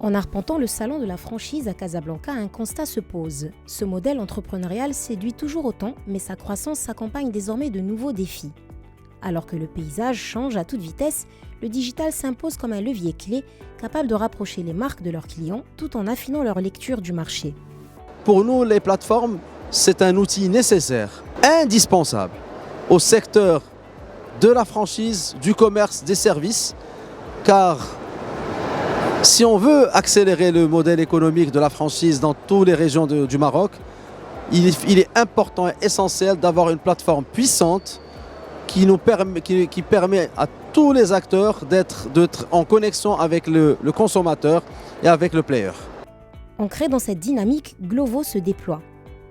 En arpentant le salon de la franchise à Casablanca, un constat se pose. Ce modèle entrepreneurial séduit toujours autant, mais sa croissance s'accompagne désormais de nouveaux défis. Alors que le paysage change à toute vitesse, le digital s'impose comme un levier clé, capable de rapprocher les marques de leurs clients tout en affinant leur lecture du marché. Pour nous, les plateformes, c'est un outil nécessaire, indispensable au secteur de la franchise, du commerce, des services, car si on veut accélérer le modèle économique de la franchise dans toutes les régions du Maroc, il est important et essentiel d'avoir une plateforme puissante qui permet à tous les acteurs d'être en connexion avec le consommateur et avec le player. Ancrée dans cette dynamique, Glovo se déploie.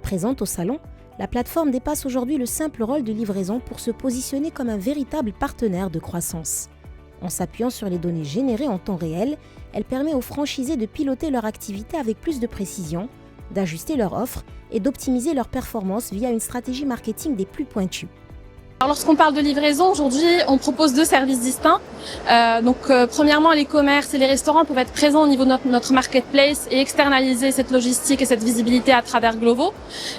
Présente au salon, la plateforme dépasse aujourd'hui le simple rôle de livraison pour se positionner comme un véritable partenaire de croissance. En s'appuyant sur les données générées en temps réel, elle permet aux franchisés de piloter leur activité avec plus de précision, d'ajuster leur offre et d'optimiser leur performance via une stratégie marketing des plus pointues. Alors, lorsqu'on parle de livraison, aujourd'hui, on propose deux services distincts. Premièrement, les commerces et les restaurants peuvent être présents au niveau de notre marketplace et externaliser cette logistique et cette visibilité à travers Glovo.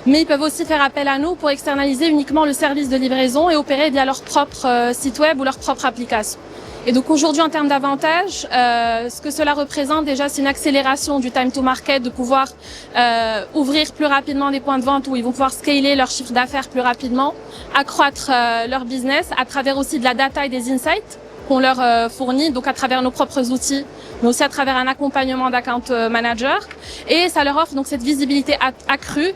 Mais ils peuvent aussi faire appel à nous pour externaliser uniquement le service de livraison et opérer via leur propre site web ou leur propre application. Et donc aujourd'hui, en termes d'avantages, ce que cela représente déjà, c'est une accélération du time to market, de pouvoir ouvrir plus rapidement des points de vente où ils vont pouvoir scaler leur chiffre d'affaires plus rapidement, accroître leur business à travers aussi de la data et des insights qu'on leur fournit, donc à travers nos propres outils, mais aussi à travers un accompagnement d'account manager. Et ça leur offre donc cette visibilité accrue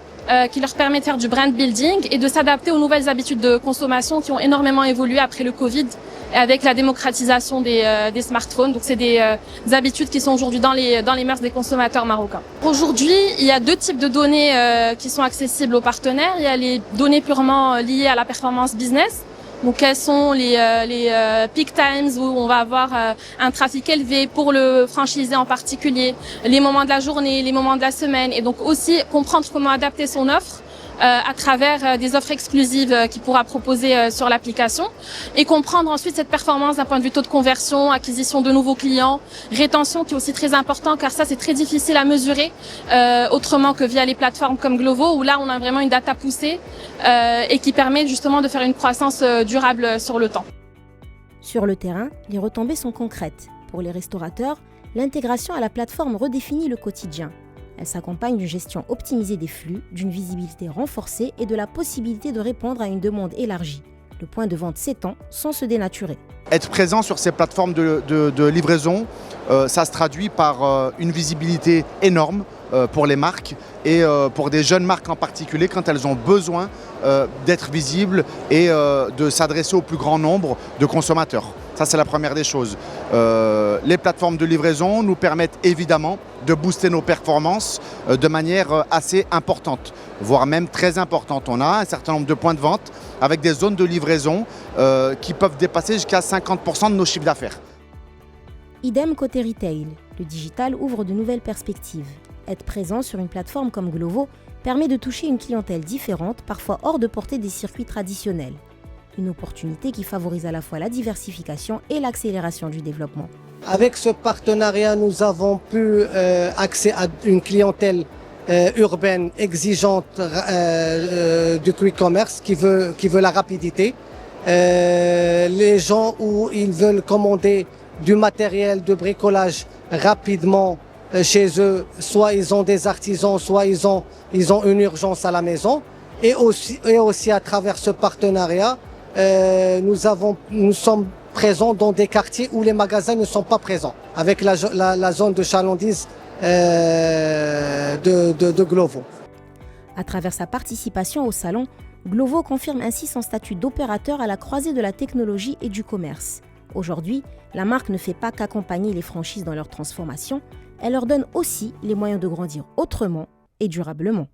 qui leur permet de faire du brand building et de s'adapter aux nouvelles habitudes de consommation qui ont énormément évolué après le Covid et avec la démocratisation des smartphones. Donc c'est des habitudes qui sont aujourd'hui dans les mœurs des consommateurs marocains. Aujourd'hui, il y a deux types de données qui sont accessibles aux partenaires. Il y a les données purement liées à la performance business. Donc quels sont les peak times où on va avoir un trafic élevé pour le franchisé en particulier, les moments de la journée, les moments de la semaine, et donc aussi comprendre comment adapter son offre à travers des offres exclusives qu'il pourra proposer sur l'application, et comprendre ensuite cette performance d'un point de vue taux de conversion, acquisition de nouveaux clients, rétention qui est aussi très important, car ça c'est très difficile à mesurer autrement que via les plateformes comme Glovo, où là on a vraiment une data poussée et qui permet justement de faire une croissance durable sur le temps. Sur le terrain, les retombées sont concrètes. Pour les restaurateurs, l'intégration à la plateforme redéfinit le quotidien. Elle s'accompagne d'une gestion optimisée des flux, d'une visibilité renforcée et de la possibilité de répondre à une demande élargie. Le point de vente s'étend sans se dénaturer. Être présent sur ces plateformes de livraison, ça se traduit par une visibilité énorme pour les marques et pour des jeunes marques en particulier quand elles ont besoin d'être visibles et de s'adresser au plus grand nombre de consommateurs. Ça, c'est la première des choses. Les plateformes de livraison nous permettent évidemment de booster nos performances de manière assez importante, voire même très importante. On a un certain nombre de points de vente avec des zones de livraison qui peuvent dépasser jusqu'à 50% de nos chiffres d'affaires. Idem côté retail, le digital ouvre de nouvelles perspectives. Être présent sur une plateforme comme Glovo permet de toucher une clientèle différente, parfois hors de portée des circuits traditionnels. Une opportunité qui favorise à la fois la diversification et l'accélération du développement. Avec ce partenariat, nous avons pu accès à une clientèle urbaine exigeante du quick commerce qui veut la rapidité. Les gens où ils veulent commander du matériel de bricolage rapidement chez eux, soit ils ont des artisans, soit ils ont une urgence à la maison. Et aussi à travers ce partenariat, nous sommes présents dans des quartiers où les magasins ne sont pas présents, avec la zone de chalandise de Glovo. À travers sa participation au salon, Glovo confirme ainsi son statut d'opérateur à la croisée de la technologie et du commerce. Aujourd'hui, la marque ne fait pas qu'accompagner les franchises dans leur transformation, elle leur donne aussi les moyens de grandir autrement et durablement.